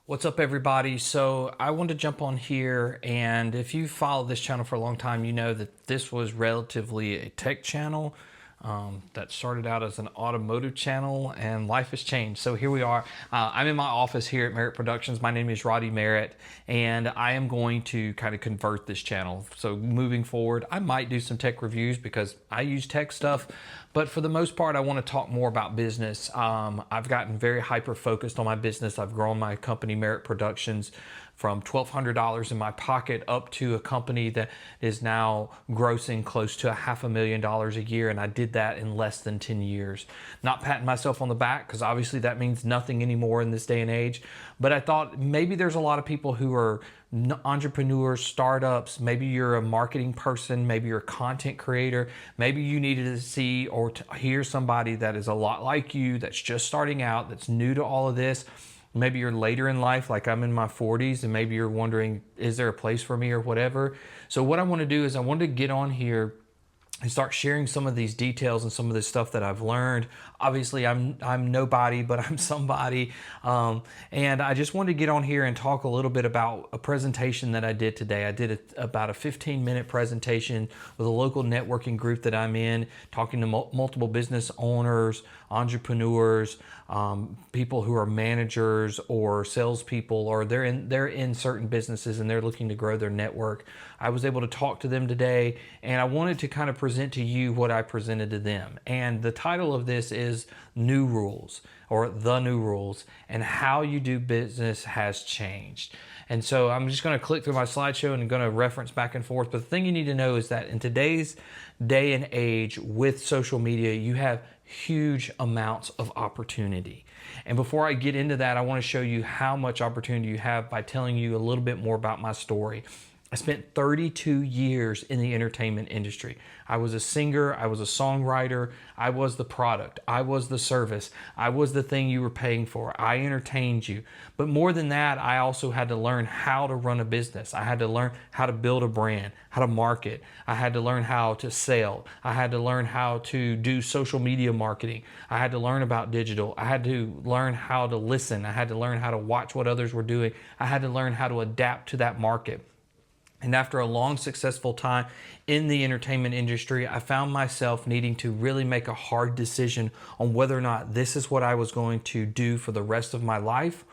What's up, everybody? So I wanted to jump on here, and if you followed this channel for a long time, you know that this was relatively a tech channel that started out as an automotive channel, and life has changed. So here we are. I'm in my office here at Merritt Productions. My name is Roddy Merritt, and I am going to kind of convert this channel. So moving forward, I might do some tech reviews because I use tech stuff, but for the most part, I want to talk more about business. I've gotten very hyper focused on my business. I've grown my company, Merritt Productions, from $1,200 in my pocket up to a company that is now grossing close to $500,000 a year, and I did that in less than 10 years. Not patting myself on the back, because obviously that means nothing anymore in this day and age, but I thought maybe there's a lot of people who are entrepreneurs, startups. Maybe you're a marketing person, maybe you're a content creator, maybe you needed to see or to hear somebody that is a lot like you, that's just starting out, that's new to all of this. Maybe you're later in life, like I'm in my 40s, and maybe you're wondering, is there a place for me or whatever? So what I want to do is I want to get on here and start sharing some of these details and some of this stuff that I've learned. Obviously, I'm nobody, but I'm somebody. And I just wanted to get on here and talk a little bit about a presentation that I did today. I did about a 15-minute presentation with a local networking group that I'm in, talking to multiple business owners, entrepreneurs, people who are managers or salespeople, or they're in certain businesses and they're looking to grow their network. I was able to talk to them today, and I wanted to kind of present to you what I presented to them. And the title of this is New Rules, or The New Rules, and How You Do Business Has Changed. And so I'm just going to click through my slideshow and I'm going to reference back and forth. But the thing you need to know is that in today's day and age with social media, you have huge amounts of opportunity. And before I get into that, I want to show you how much opportunity you have by telling you a little bit more about my story. I spent 32 years in the entertainment industry. I was a singer, I was a songwriter, I was the product, I was the service, I was the thing you were paying for, I entertained you. But more than that, I also had to learn how to run a business. I had to learn how to build a brand, how to market. I had to learn how to sell. I had to learn how to do social media marketing. I had to learn about digital. I had to learn how to listen. I had to learn how to watch what others were doing. I had to learn how to adapt to that market. And after a long, successful time in the entertainment industry, I found myself needing to really make a hard decision on whether or not this is what I was going to do for the rest of my life,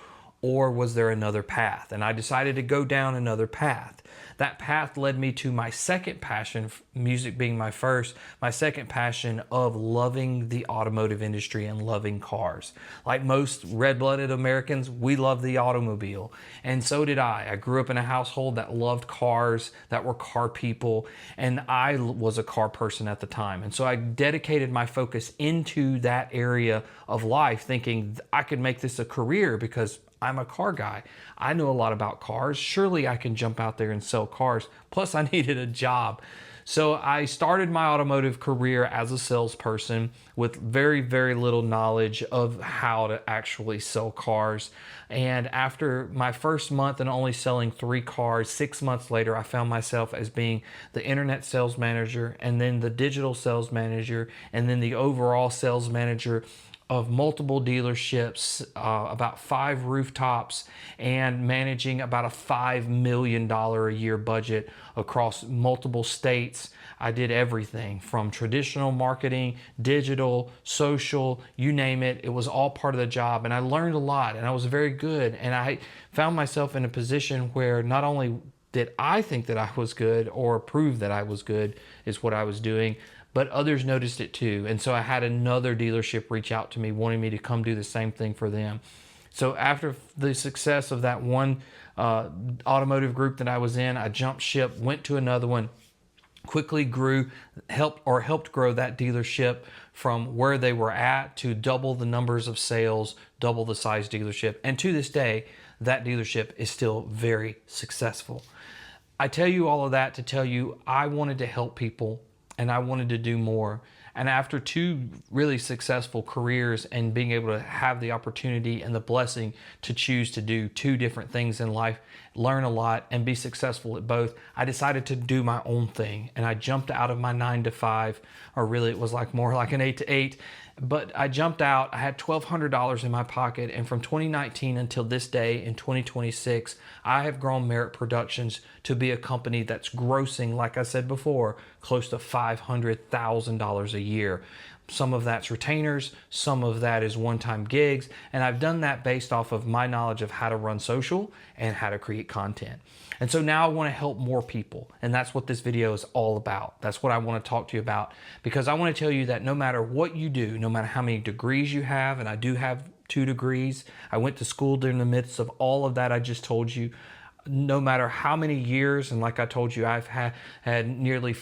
or was there another path? And I decided to go down another path. That path led me to my second passion, music being my first, my second passion of loving the automotive industry and loving cars. Like most red-blooded Americans, we love the automobile. And so did I. I grew up in a household that loved cars, that were car people, and I was a car person at the time. And so I dedicated my focus into that area of life, thinking I could make this a career because I'm a car guy. I know a lot about cars. Surely I can jump out there and sell cars. Plus, I needed a job. So I started my automotive career as a salesperson with very, very little knowledge of how to actually sell cars. And after my first month and only selling 3 cars, 6 months later, I found myself as being the internet sales manager, and then the digital sales manager, and then the overall sales manager of multiple dealerships, about 5 rooftops, and managing about a $5 million a year budget across multiple states. I did everything from traditional marketing, digital, social, you name it. It was all part of the job, and I learned a lot, and I was very good. And I found myself in a position where not only did I think that I was good, or prove that I was good is what I was doing, but others noticed it too. And so I had another dealership reach out to me wanting me to come do the same thing for them. So after the success of that one automotive group that I was in, I jumped ship, went to another one, quickly grew, helped grow that dealership from where they were at to double the numbers of sales, double the size dealership. And to this day, that dealership is still very successful. I tell you all of that to tell you I wanted to help people, and I wanted to do more. And after 2 really successful careers and being able to have the opportunity and the blessing to choose to do 2 different things in life, learn a lot and be successful at both, I decided to do my own thing. And I jumped out of my 9 to 5, or really it was like more like an 8 to 8, But I jumped out. I had $1,200 in my pocket, and from 2019 until this day in 2026, I have grown Merritt Productions to be a company that's grossing, like I said before, close to $500,000 a year. Some of that's retainers, some of that is one-time gigs, and I've done that based off of my knowledge of how to run social and how to create content. And so now I want to help more people, and that's what this video is all about. That's what I want to talk to you about, because I want to tell you that no matter what you do, no matter how many degrees you have, and I do have 2 degrees, I went to school during the midst of all of that I just told you, no matter how many years, and like I told you, I've had nearly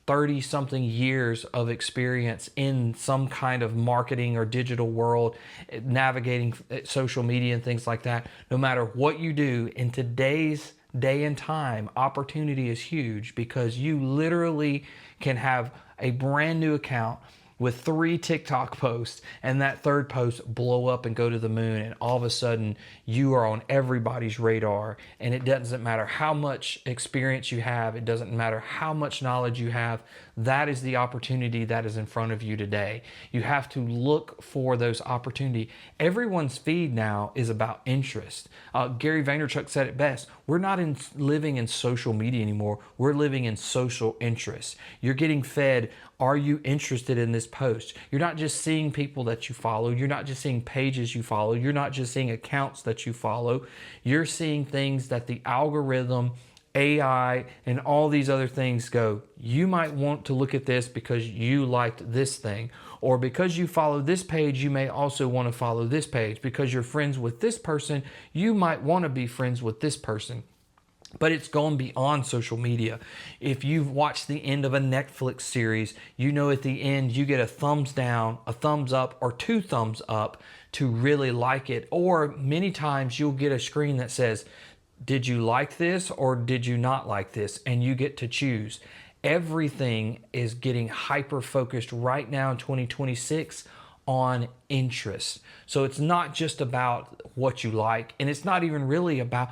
30 something years of experience in some kind of marketing or digital world, navigating social media and things like that. No matter what you do in today's day and time, opportunity is huge, because you literally can have a brand new account with 3 TikTok posts and that 3rd post blow up and go to the moon, and all of a sudden you are on everybody's radar. And it doesn't matter how much experience you have, it doesn't matter how much knowledge you have, that is the opportunity that is in front of you today. You have to look for those opportunities. Everyone's feed now is about interest. Gary Vaynerchuk said it best: we're not living in social media anymore, we're living in social interests. You're getting fed, are you interested in this post? You're not just seeing people that you follow, you're not just seeing pages you follow, you're not just seeing accounts that you follow, you're seeing things that the algorithm, AI, and all these other things go, you might want to look at this because you liked this thing, or because you follow this page, you may also want to follow this page. Because you're friends with this person, you might want to be friends with this person. But it's gone beyond social media. If you've watched the end of a Netflix series, you know at the end you get a thumbs down, a thumbs up, or 2 thumbs up to really like it. Or many times you'll get a screen that says, did you like this or did you not like this? And you get to choose. Everything is getting hyper focused right now in 2026 on interest. So it's not just about what you like, and it's not even really about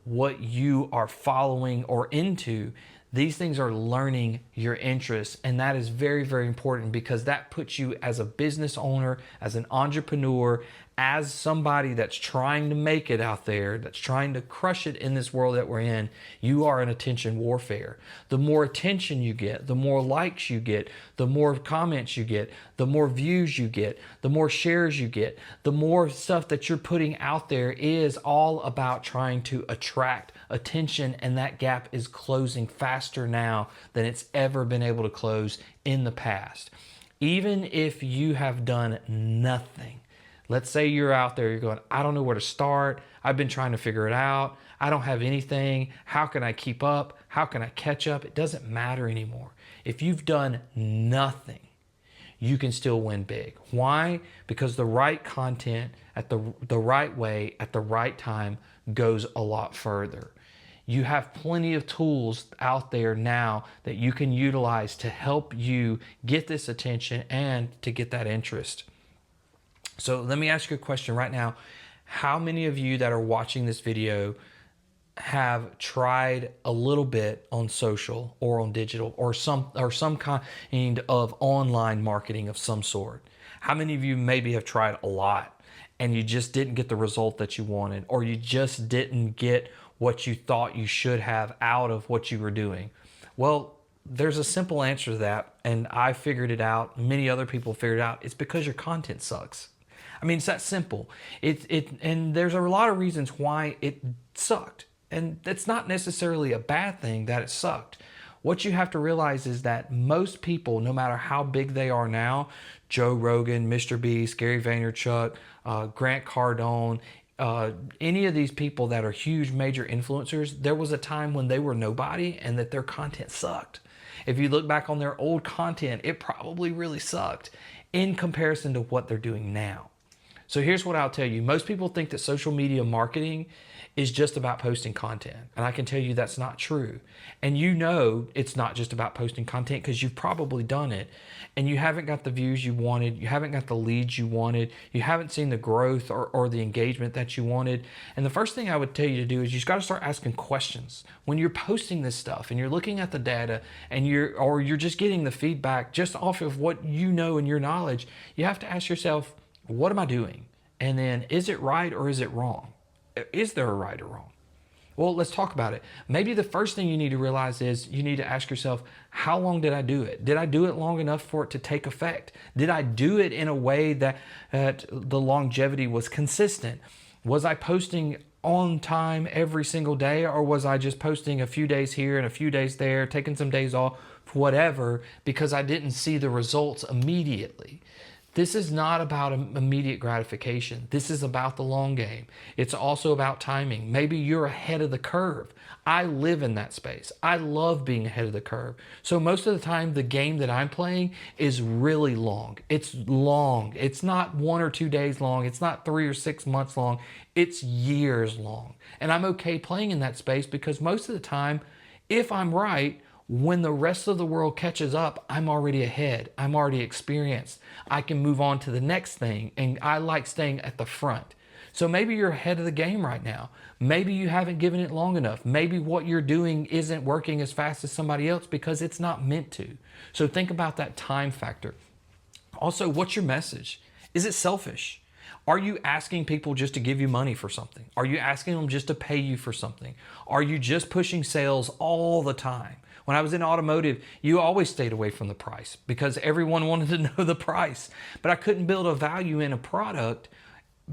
what you are following or into. These things are learning your interests, and that is very, very important, because that puts you as a business owner, as an entrepreneur, as somebody that's trying to make it out there, that's trying to crush it in this world that we're in. You are in attention warfare. The more attention you get, the more likes you get, the more comments you get, the more views you get, the more shares you get, the more stuff that you're putting out there is all about trying to attract attention, and that gap is closing faster now than it's ever been able to close in the past. Even if you have done nothing, let's say you're out there, you're going, I don't know where to start. I've been trying to figure it out. I don't have anything. How can I keep up? How can I catch up? It doesn't matter anymore. If you've done nothing, you can still win big. Why? Because the right content at the right way at the right time goes a lot further. You have plenty of tools out there now that you can utilize to help you get this attention and to get that interest. So let me ask you a question right now. How many of you that are watching this video have tried a little bit on social or on digital or some kind of online marketing of some sort? How many of you maybe have tried a lot and you just didn't get the result that you wanted, or you just didn't get what you thought you should have out of what you were doing? Well, there's a simple answer to that, and I figured it out. Many other people figured it out. It's because your content sucks. I mean, it's that simple. And there's a lot of reasons why it sucked. And that's not necessarily a bad thing that it sucked. What you have to realize is that most people, no matter how big they are now, Joe Rogan, Mr. Beast, Gary Vaynerchuk, Grant Cardone, any of these people that are huge major influencers, there was a time when they were nobody and that their content sucked. If you look back on their old content, it probably really sucked in comparison to what they're doing now. So here's what I'll tell you. Most people think that social media marketing is just about posting content. And I can tell you that's not true. And you know it's not just about posting content because you've probably done it and you haven't got the views you wanted. You haven't got the leads you wanted. You haven't seen the growth or the engagement that you wanted. And the first thing I would tell you to do is you've got to start asking questions. When you're posting this stuff and you're looking at the data and you're just getting the feedback just off of what you know and your knowledge, you have to ask yourself, what am I doing? And then, is it right or is it wrong? Is there a right or wrong? Well, let's talk about it. Maybe the first thing you need to realize is you need to ask yourself, how long did I do it? Did I do it long enough for it to take effect? Did I do it in a way that the longevity was consistent? Was I posting on time every single day, or was I just posting a few days here and a few days there, taking some days off, whatever, because I didn't see the results immediately? This is not about immediate gratification. This is about the long game. It's also about timing. Maybe you're ahead of the curve. I live in that space. I love being ahead of the curve. So most of the time, the game that I'm playing is really long. It's long. It's not 1 or 2 days long. It's not 3 or 6 months long. It's years long. And I'm okay playing in that space because most of the time, if I'm right, when the rest of the world catches up, I'm already ahead. I'm already experienced. I can move on to the next thing, and I like staying at the front. So maybe you're ahead of the game right now. Maybe you haven't given it long enough. Maybe what you're doing isn't working as fast as somebody else because it's not meant to. So think about that time factor. Also, what's your message? Is it selfish? Are you asking people just to give you money for something? Are you asking them just to pay you for something? Are you just pushing sales all the time? When I was in automotive, you always stayed away from the price because everyone wanted to know the price. But I couldn't build a value in a product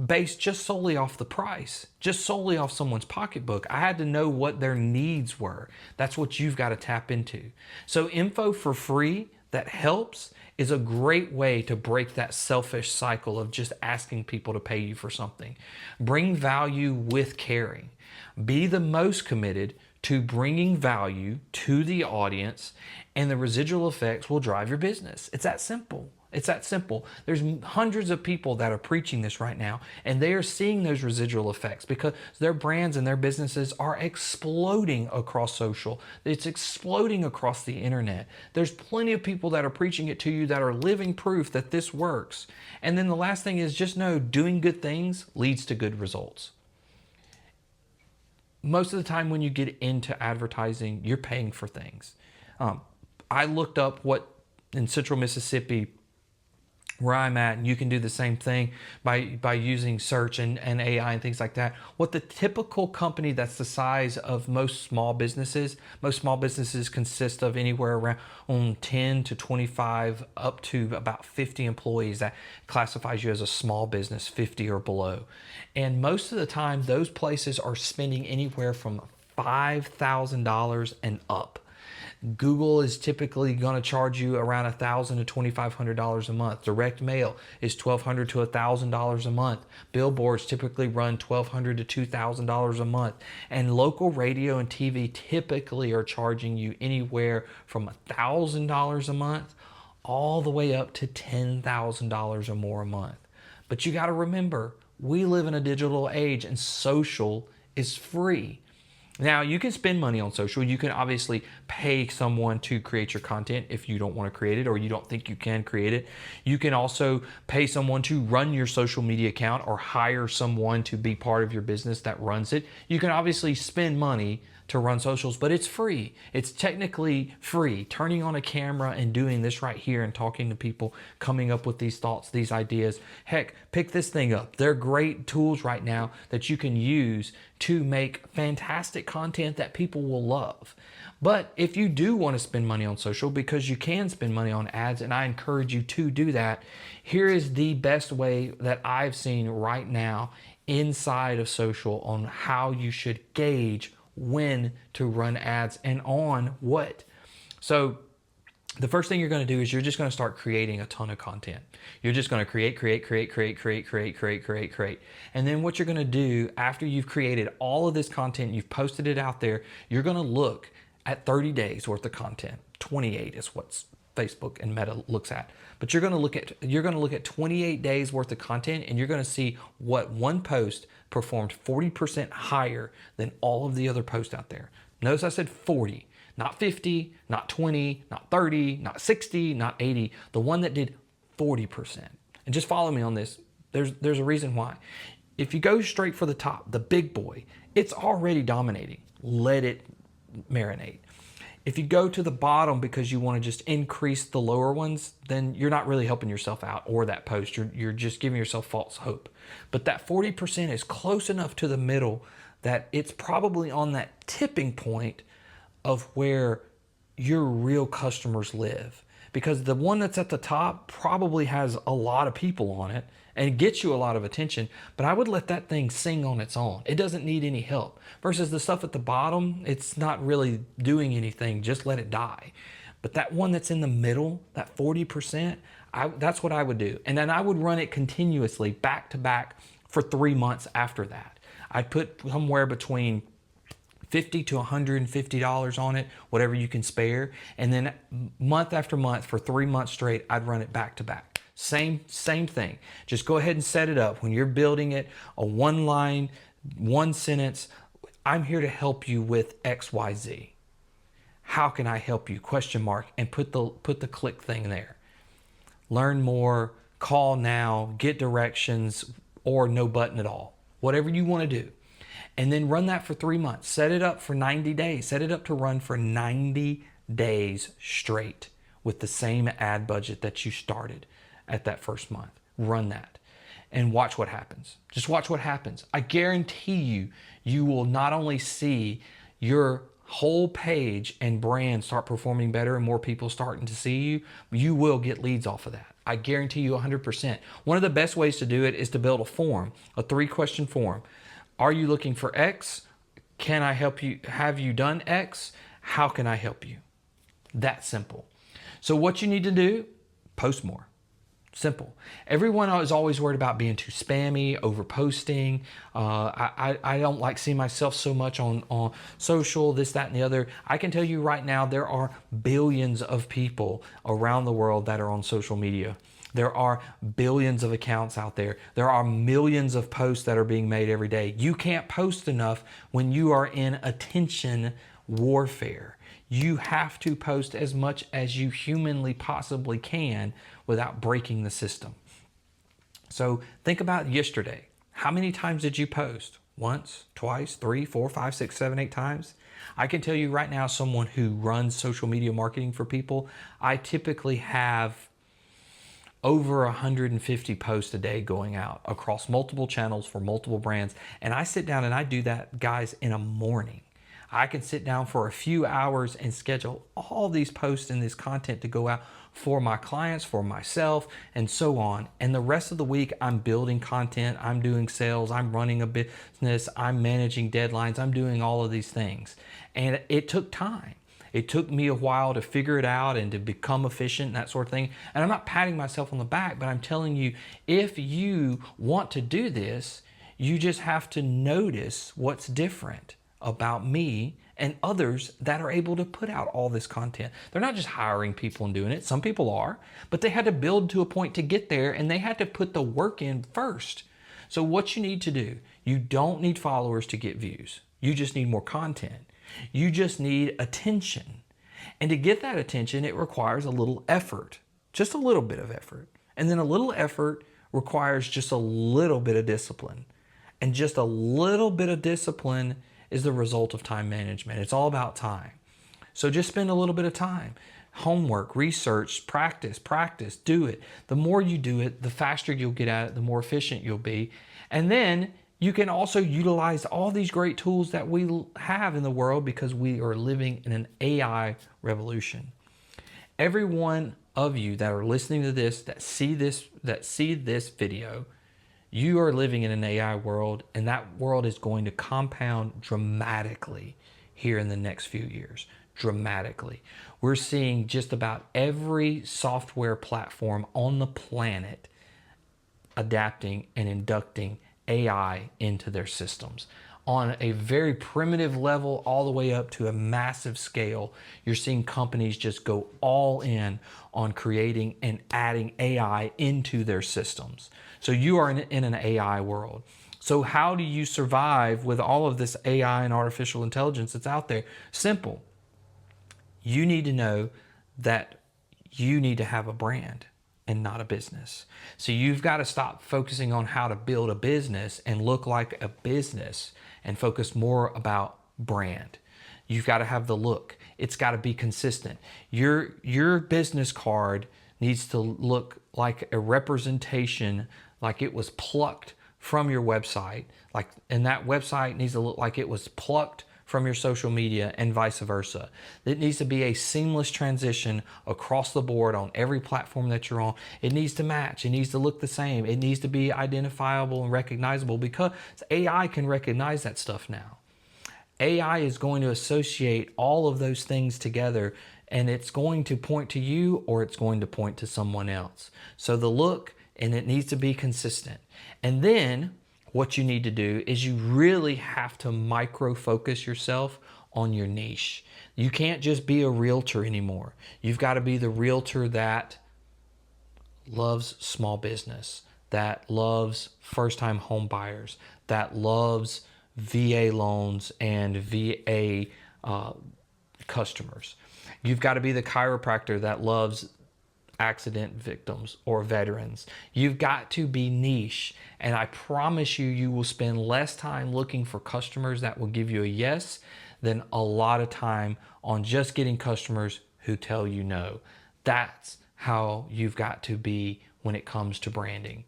based just solely off the price, just solely off someone's pocketbook. I had to know what their needs were. That's what you've got to tap into. So info for free that helps is a great way to break that selfish cycle of just asking people to pay you for something. Bring value with caring. Be the most committed to bringing value to the audience, and the residual effects will drive your business. It's that simple. It's that simple. There's hundreds of people that are preaching this right now, and they are seeing those residual effects because their brands and their businesses are exploding across social. It's exploding across the internet. There's plenty of people that are preaching it to you that are living proof that this works. And then the last thing is just know doing good things leads to good results. Most of the time when you get into advertising, you're paying for things. I looked up what in Central Mississippi, where I'm at, and you can do the same thing by using search and AI and things like that. What the typical company that's the size of most small businesses consist of anywhere around 10 to 25 up to about 50 employees. That classifies you as a small business, 50 or below. And most of the time, those places are spending anywhere from $5,000 and up. Google is typically going to charge you around $1,000 to $2,500 a month. Direct mail is $1,200 to $1,000 a month. Billboards typically run $1,200 to $2,000 a month. And local radio and TV typically are charging you anywhere from $1,000 a month all the way up to $10,000 or more a month. But you got to remember, we live in a digital age and social is free. Now, you can spend money on social. You can obviously pay someone to create your content if you don't want to create it or you don't think you can create it. You can also pay someone to run your social media account or hire someone to be part of your business that runs it. You can obviously spend money to run socials, but it's free. It's technically free. Turning on a camera and doing this right here and talking to people, coming up with these thoughts, these ideas. Heck, pick this thing up. They're great tools right now that you can use to make fantastic content that people will love. But if you do want to spend money on social, because you can spend money on ads, and I encourage you to do that, here is the best way that I've seen right now inside of social on how you should gauge when to run ads and on what. So the first thing you're going to do is you're just going to start creating a ton of content. You're just going to create. And then what you're going to do after you've created all of this content, you've posted it out there, you're going to look at 30 days worth of content. 28 is what's Facebook and Meta looks at. But you're going to look at 28 days worth of content, and you're going to see what one post performed 40% higher than all of the other posts out there. Notice I said 40, not 50, not 20, not 30, not 60, not 80. The one that did 40%. And just follow me on this. There's a reason why. If you go straight for the top, the big boy, it's already dominating. Let it marinate. If you go to the bottom because you want to just increase the lower ones, then you're not really helping yourself out or that post. You're just giving yourself false hope. But that 40% is close enough to the middle that it's probably on that tipping point of where your real customers live. Because the one that's at the top probably has a lot of people on it and gets you a lot of attention, but I would let that thing sing on its own. It doesn't need any help. Versus the stuff at the bottom, it's not really doing anything, just let it die. But that one that's in the middle, that 40%, that's what I would do. And then I would run it continuously back to back for 3 months after that. I'd put somewhere between $50 to $150 on it, whatever you can spare. And then month after month for 3 months straight, I'd run it back to back. Same thing. Just go ahead and set it up. When you're building it, a one line, one sentence, I'm here to help you with XYZ. How can I help you? Question mark, and put the click thing there. Learn more, call now, get directions, or no button at all. Whatever you want to do. And then run that for 3 months. Set it up for 90 days. Set it up to run for 90 days straight with the same ad budget that you started at that first month. Run that and watch what happens. Just watch what happens. I guarantee you, you will not only see your whole page and brand start performing better and more people starting to see you, you will get leads off of that. I guarantee you 100%. One of the best ways to do it is to build a form, a 3-question form. Are you looking for X? Can I help you? Have you done X? How can I help you? That simple. So what you need to do, post more. Simple. Everyone is always worried about being too spammy, over posting. I don't like seeing myself so much on social, this, that, and the other. I can tell you right now, there are billions of people around the world that are on social media. There are billions of accounts out there. There are millions of posts that are being made every day. You can't post enough when you are in attention warfare. You have to post as much as you humanly possibly can without breaking the system. So think about yesterday. How many times did you post? Once, twice, 3, 4, 5, 6, 7, 8 times? I can tell you right now, someone who runs social media marketing for people, I typically have over 150 posts a day going out across multiple channels for multiple brands. And I sit down and I do that, guys, in a morning. I can sit down for a few hours and schedule all these posts and this content to go out for my clients, for myself, and so on. And the rest of the week, I'm building content, I'm doing sales, I'm running a business, I'm managing deadlines, I'm doing all of these things. And it took time. It took me a while to figure it out and to become efficient and that sort of thing. And I'm not patting myself on the back, but I'm telling you, if you want to do this, you just have to notice what's different about me and others that are able to put out all this content. They're not just hiring people and doing it. Some people are, but they had to build to a point to get there, and they had to put the work in first. So what you need to do, you don't need followers to get views. You just need more content. You just need attention. And to get that attention, it requires a little effort, just a little bit of effort. And then a little effort requires just a little bit of discipline. And just a little bit of discipline is the result of time management. It's all about time. So just spend a little bit of time. Homework, research, practice, do it. The more you do it, the faster you'll get at it, the more efficient you'll be. And then you can also utilize all these great tools that we have in the world because we are living in an AI revolution. Every one of you that are listening to this, that see this video, you are living in an AI world, and that world is going to compound dramatically here in the next few years. Dramatically. We're seeing just about every software platform on the planet adapting and inducting AI into their systems. on a very primitive level all the way up to a massive scale. You're seeing companies just go all in on creating and adding AI into their systems. So you are in an AI world. So how do you survive with all of this AI and artificial intelligence that's out there? Simple. You need to know that you need to have a brand and not a business. So you've got to stop focusing on how to build a business and look like a business and focus more about brand. You've got to have the look. It's got to be consistent. Your business card needs to look like a representation, like it was plucked from your website, and that website needs to look like it was plucked from your social media and vice versa. It needs to be a seamless transition across the board on every platform that you're on. It needs to match. It needs to look the same. It needs to be identifiable and recognizable, because AI can recognize that stuff now. AI is going to associate all of those things together, and it's going to point to you or it's going to point to someone else. So the look, and it needs to be consistent. And then what you need to do is you really have to micro focus yourself on your niche. You can't just be a realtor anymore. You've got to be the realtor that loves small business, that loves first-time home buyers, that loves VA loans and VA customers. You've got to be the chiropractor that loves accident victims or veterans. You've got to be niche, and I promise you, you will spend less time looking for customers that will give you a yes than a lot of time on just getting customers who tell you no. That's how you've got to be when it comes to branding.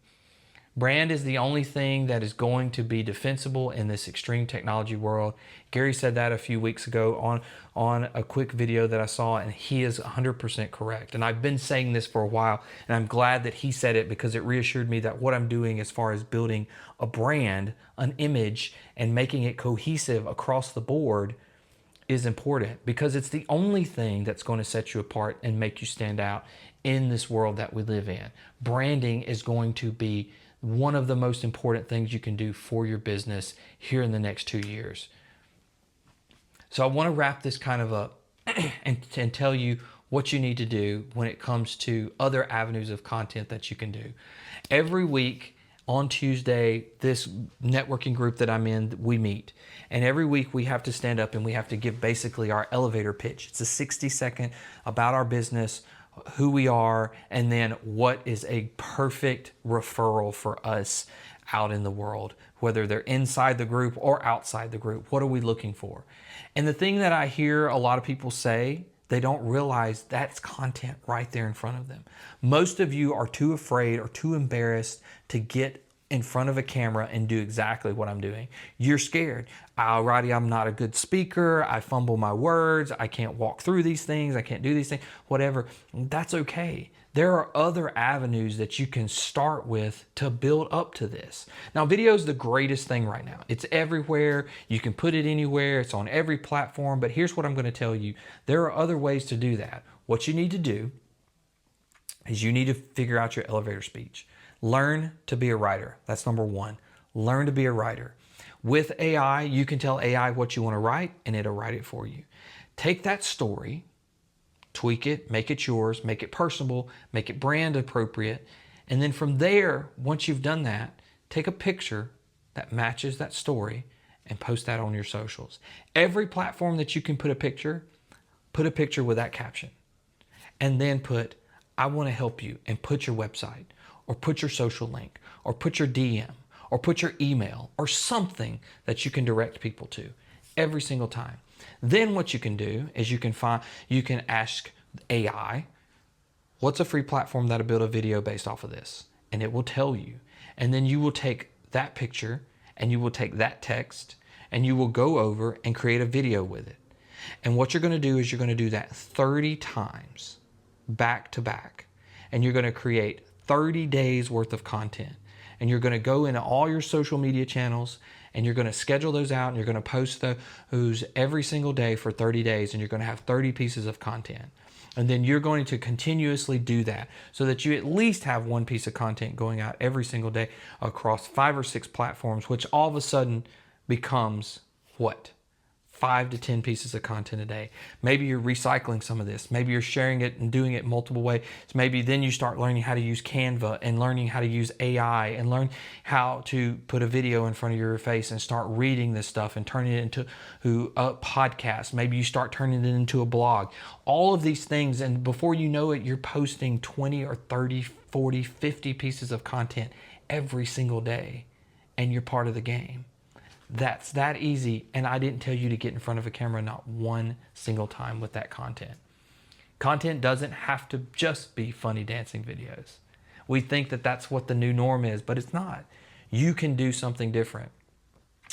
Brand is the only thing that is going to be defensible in this extreme technology world. Gary said that a few weeks ago on a quick video that I saw, and he is 100% correct. And I've been saying this for a while, and I'm glad that he said it, because it reassured me that what I'm doing as far as building a brand, an image, and making it cohesive across the board is important, because it's the only thing that's going to set you apart and make you stand out in this world that we live in. Branding is going to be one of the most important things you can do for your business here in the next 2 years. So I want to wrap this kind of up and tell you what you need to do when it comes to other avenues of content that you can do. Every week on Tuesday, this networking group that I'm in, we meet. And every week we have to stand up and we have to give basically our elevator pitch. It's a 60-second about our business, who we are, and then what is a perfect referral for us out in the world, whether they're inside the group or outside the group. What are we looking for? And the thing that I hear a lot of people say, they don't realize that's content right there in front of them. Most of you are too afraid or too embarrassed to get in front of a camera and do exactly what I'm doing. You're scared. Alrighty, I'm not a good speaker. I fumble my words. I can't walk through these things. I can't do these things, whatever. That's okay. There are other avenues that you can start with to build up to this. Now, video is the greatest thing right now. It's everywhere. You can put it anywhere. It's on every platform. But here's what I'm going to tell you. There are other ways to do that. What you need to do is you need to figure out your elevator speech. Learn to be a writer. That's number one. Learn to be a writer. With AI, you can tell AI what you want to write, and it'll write it for you. Take that story, tweak it, make it yours, make it personable, make it brand appropriate. And then from there, once you've done that, take a picture that matches that story and post that on your socials. Every platform that you can put a picture with that caption. And then put, I want to help you, and put your website, or put your social link, or put your DM, or put your email, or something that you can direct people to every single time. Then what you can do is you can ask AI, what's a free platform that'll build a video based off of this? And it will tell you. And then you will take that picture and you will take that text and you will go over and create a video with it. And what you're going to do is you're going to do that 30 times back to back. And you're going to create 30 days worth of content. And you're going to go into all your social media channels and you're going to schedule those out and you're going to post those every single day for 30 days and you're going to have 30 pieces of content. And then you're going to continuously do that so that you at least have one piece of content going out every single day across 5 or 6 platforms, which all of a sudden becomes what? 5 to 10 pieces of content a day. Maybe you're recycling some of this. Maybe you're sharing it and doing it multiple ways. Maybe then you start learning how to use Canva and learning how to use AI and learn how to put a video in front of your face and start reading this stuff and turning it into a podcast. Maybe you start turning it into a blog. All of these things, and before you know it, you're posting 20 or 30, 40, 50 pieces of content every single day, and you're part of the game. That's that easy, and I didn't tell you to get in front of a camera not one single time with that content. Content doesn't have to just be funny dancing videos. We think that that's what the new norm is, but it's not. You can do something different.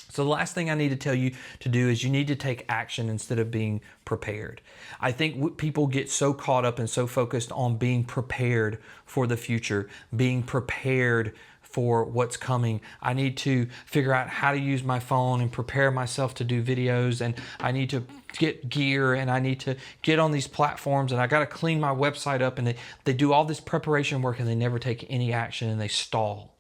So the last thing I need to tell you to do is you need to take action instead of being prepared. I think people get so caught up and so focused on being prepared for the future, being prepared for what's coming. I need to figure out how to use my phone and prepare myself to do videos, and I need to get gear, and I need to get on these platforms, and I got to clean my website up, and they do all this preparation work and they never take any action and they stall.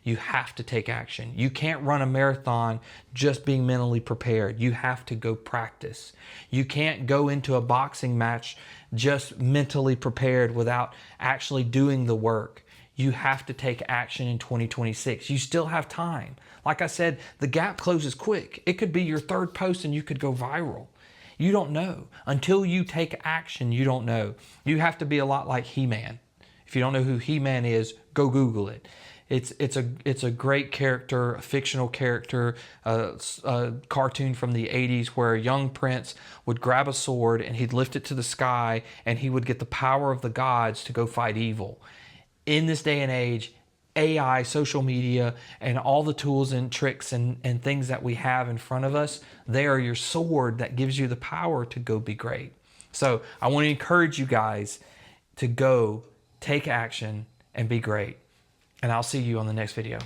You have to take action. You can't run a marathon just being mentally prepared. You have to go practice. You can't go into a boxing match just mentally prepared without actually doing the work. You have to take action in 2026. You still have time. Like I said, the gap closes quick. It could be your third post and you could go viral. You don't know. Until you take action, you don't know. You have to be a lot like He-Man. If you don't know who He-Man is, go Google it. It's a great character, a fictional character, a cartoon from the 80s where a young prince would grab a sword and he'd lift it to the sky and he would get the power of the gods to go fight evil. In this day and age, AI, social media, and all the tools and tricks and things that we have in front of us, they are your sword that gives you the power to go be great. So I want to encourage you guys to go take action and be great. And I'll see you on the next video.